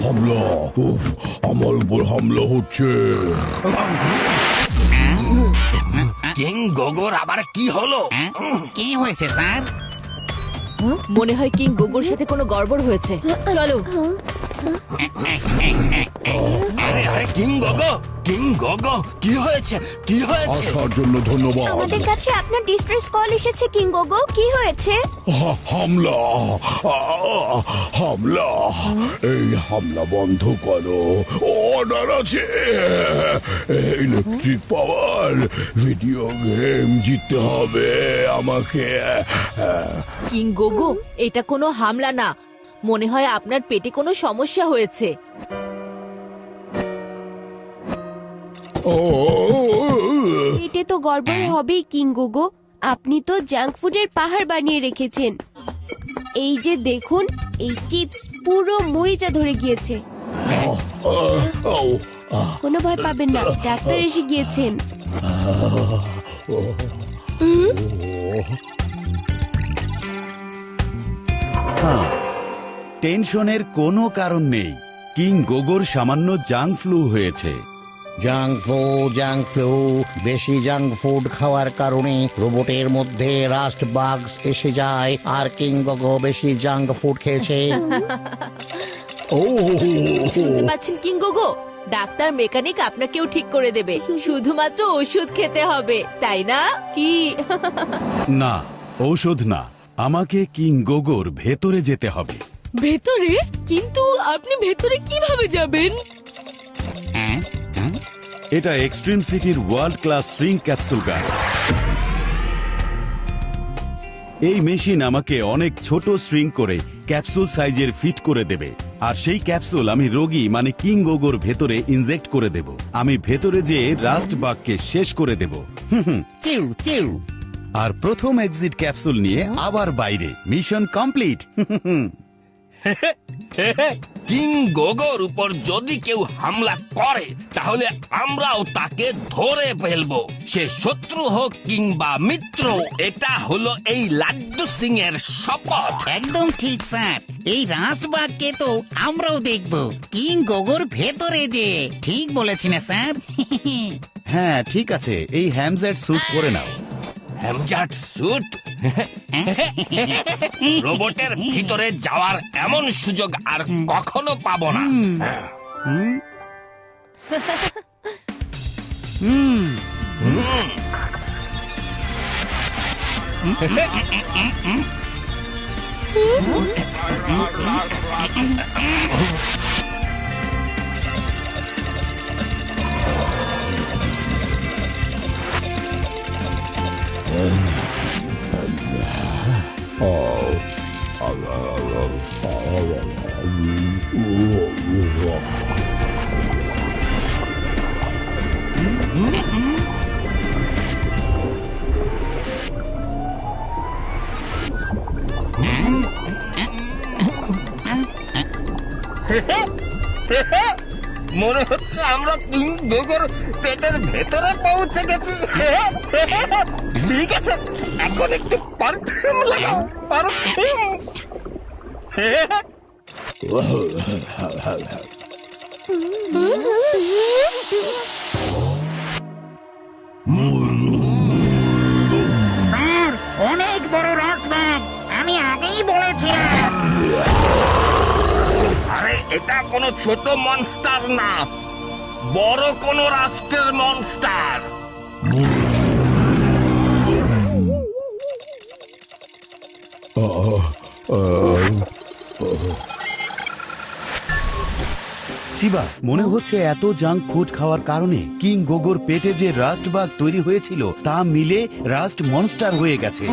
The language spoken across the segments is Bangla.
হামলা! উফ, আমার উপর হামলা হচ্ছে। কিং গোগোর আবার কি হলো? কি হয়েছে স্যার? মনে হয় কিং গোগোর সাথে কোনো গড়বড় হয়েছে। চলো। আরে আরে কিং গোগো, কিং গোগো, কি হয়েছে? কি হয়েছে? আসার জন্য ধন্যবাদ। আমাদের কাছে আপনার ডিস্ট্রেস কল এসেছে কিং গোগো। কি হয়েছে? হামলা! হামলা! এই হামলা বন্ধ করো। অর্ডার আছে। ইলেকট্রিক পাওয়ার ভিডিও গেম জিততে হবে আমাকে। কিং গোগো, এটা কোনো হামলা না। মনে হয় আপনার পেটে কোনো সমস্যা হয়েছে। পেটে তো গড়বড় হবেই কিং গোগো। আপনি তো জাঙ্ক ফুডের পাহাড় বানিয়ে রেখেছেন। এই যে দেখুন, এই চিপস পুরো মরিচা ধরে গিয়েছে। কোনো ভয় পাবেন না, ডাক্তার এসে গিয়েছেন। টেনশনের কোনো কারণ নেই। কিং গোগোর সামান্য জাঙ্ক ফ্লু হয়েছে। Junk flu. বেশি জাঙ্ক ফুড খাওয়ার কারণে রোবটের মধ্যে রাস্ট বাগস এসে যায়, আর কিং গোগো বেশি জাঙ্ক ফুড খেয়েছে। শুনতে পাচ্ছেন কিং গোগো? ডাক্তার মেকানিক আপনাকেও ঠিক করে দেবে, শুধুমাত্র ওষুধ খেতে হবে, তাই না কি? না, ঔষধ না, আমাকে কিং গোগোর ভেতরে যেতে হবে। ভেতরে? কিন্তু আপনি ভেতরে কিভাবে যাবেন? এটা এক্সট্রিম সিটির ওয়ার্ল্ড ক্লাস শ্রিঙ্ক ক্যাপসুল গান। এই মেশিন আমাকে অনেক ছোট শ্রিঙ্ক করে ক্যাপসুল সাইজের ফিট করে দেবে, আর সেই ক্যাপসুল আমি রোগী মানে কিং গোগোর ভেতরে ইনজেক্ট করে দেব। আমি ভেতরে যেয়ে রাস্ট বাগকে শেষ করে দেব। চিউ চিউ। আর প্রথম এক্সিট ক্যাপসুল নিয়ে আবার বাইরে। Mission complete. কিং গোগোর উপর যদি কেউ হামলা করে তাহলে আমরাও তাকে ধরে ফেলবো, সে শত্রু হোক কিংবা মিত্র। এটা হলো এই লাড্ডু সিং এর শপথ। একদম ঠিক স্যার। এই রাজবাগকে তো আমরাও দেখব কিং গোগোর ভেতরে যে। ঠিক বলেছি না স্যার? হ্যাঁ ঠিক আছে, এই হ্যামজেট স্যুট পরে নাও। হ্যামজাট স্যুট? রোবটের ভিতরে যাওয়ার এমন সুযোগ আর কখনো পাবো না। মনে হচ্ছে আমরা কিং গোগোর পেটের ভেতরে পৌঁছে গেছি। ঠিক আছে, এখন একটু পারফিউম লাগাও। পারফিউম। স্যার, অনেক বড় রাজবাগ, আমি আগেই বলেছিলাম। আরে এটা কোনো ছোট মনস্টার না, বড় কোনো রাষ্ট্রের মনস্টার। শিবা, মনে হচ্ছে এত জাঙ্ক ফুড খাওয়ার কারণে কিং গোগোর পেটে যে রাস্ট বাগ তৈরি হয়েছিল তা মিলে রাস্ট মনস্টার হয়ে গেছে।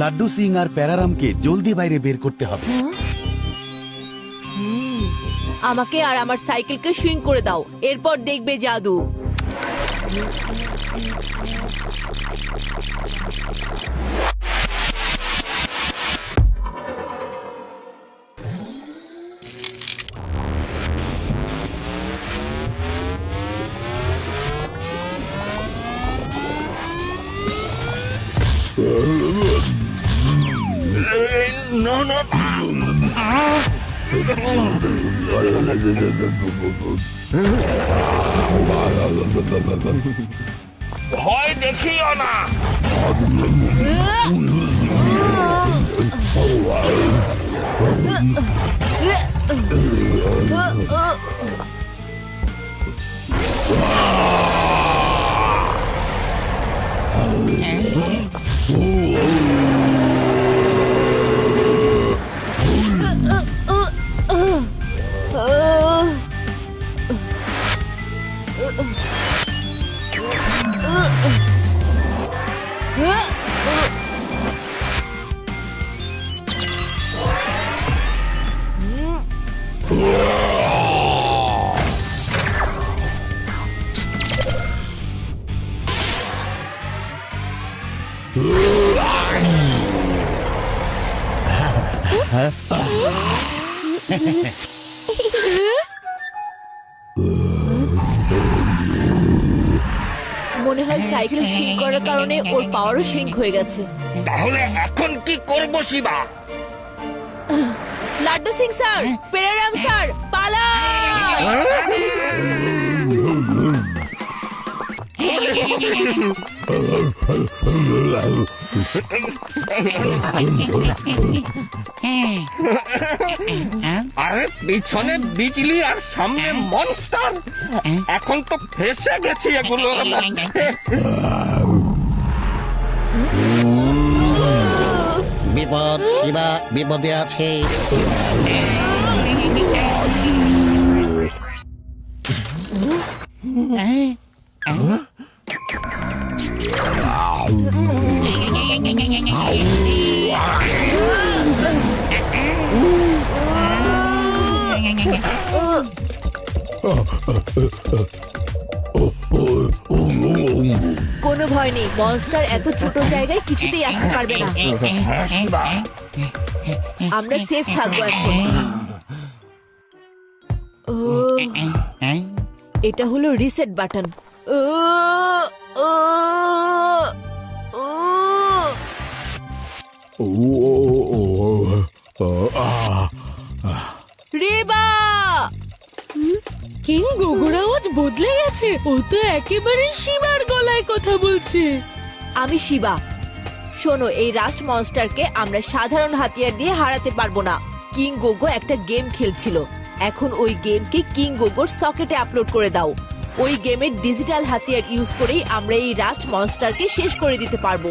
লাড্ডু সিং আর প্যারারামকে জলদি বাইরে বের করতে হবে। আমাকে আর আমার সাইকেলকে শ্রিঙ্ক করে দাও, এরপর দেখবে জাদু। না না, ভয় দেখিও না। মনে হয় সাইকেল শিঙ্ক করার কারণে ওর পাওয়ারও শিঙ্ক হয়ে গেছে। তাহলে এখন কি করব শিবা? লাড্ডু সিং স্যার, পেরারাম স্যার, পালা! আরে পিছনে বিজলি আর সামনে মনস্টার, এখন তো ফেসে গেছি এগুলো। বিপদ, শিবা বিপদে আছে। কোনো ভয় নেই, মনস্টার এত ছোট জায়গায় কিছুতেই আসতে পারবে না। আমরা সেফ থাকবো এখন। এটা হলো রিসেট বাটন। রেবা! কিং গোগোর আওয়াজ বদলে গেছে। ও তো একেবারে শিবার গলায় কথা বলছে। আমি শিবা। শোনো, এই রাস্ট মনস্টারকে আমরা সাধারণ হাতিয়ার দিয়ে হারাতে পারবো না। কিং গোগো একটা গেম খেলছিল, এখন ওই গেমকে কিং গোগোর সকেটে আপলোড করে দাও। ওই গেমের ডিজিটাল হাতিয়ার ইউজ করেই আমরা এই রাস্ট মনস্টারকে শেষ করে দিতে পারবো।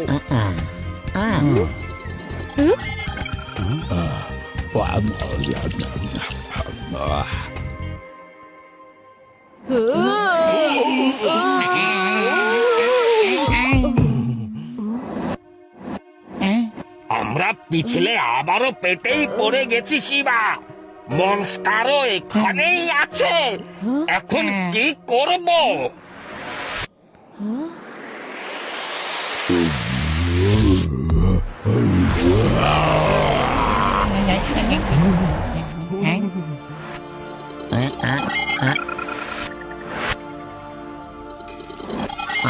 আমরা পিছলে আবারও পেটেই পড়ে গেছি শিবা। মনস্টারও এখানেই আছে, এখন কি করব?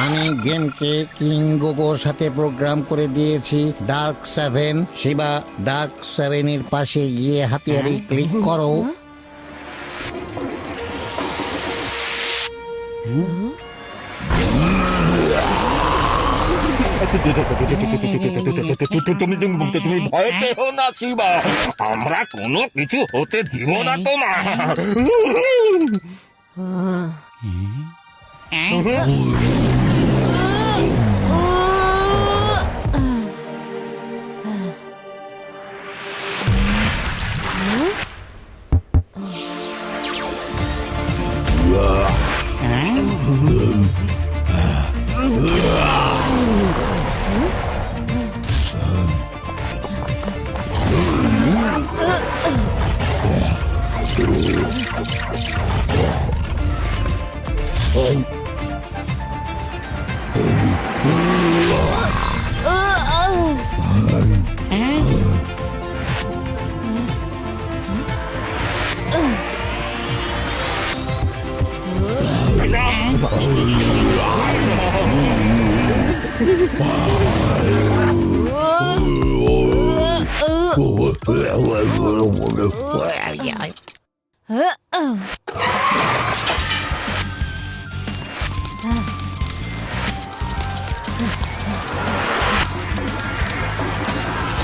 আমি গেমকে কিং গোগোর সাথে প্রোগ্রাম করে দিয়েছি ডার্ক 7। শিবা, ডার্ক 7 এর পাশে গিয়ে হাতিয়ারে ক্লিক করো। তুমি ভয় পেও না শিবা, আমরা কোনো কিছু হতে দিব না তোমার।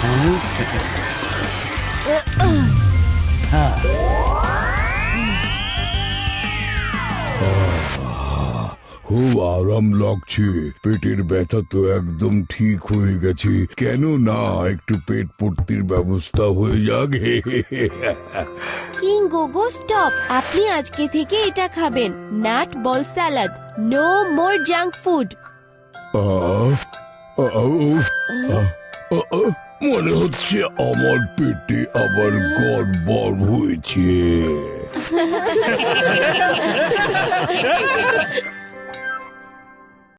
খুব আরাম লাগছে, পেটের ব্যথা তো একদম ঠিক হয়ে গেছে। কেন না একটু পেট পূর্তির ব্যবস্থা হয়ে যাক। কিং গোগো স্টপ, আপনি আজকে থেকে এটা খাবেন, nut ball salad, no more junk food. মনে হচ্ছে আমার পেটে আবার গড়বড় হয়েছে।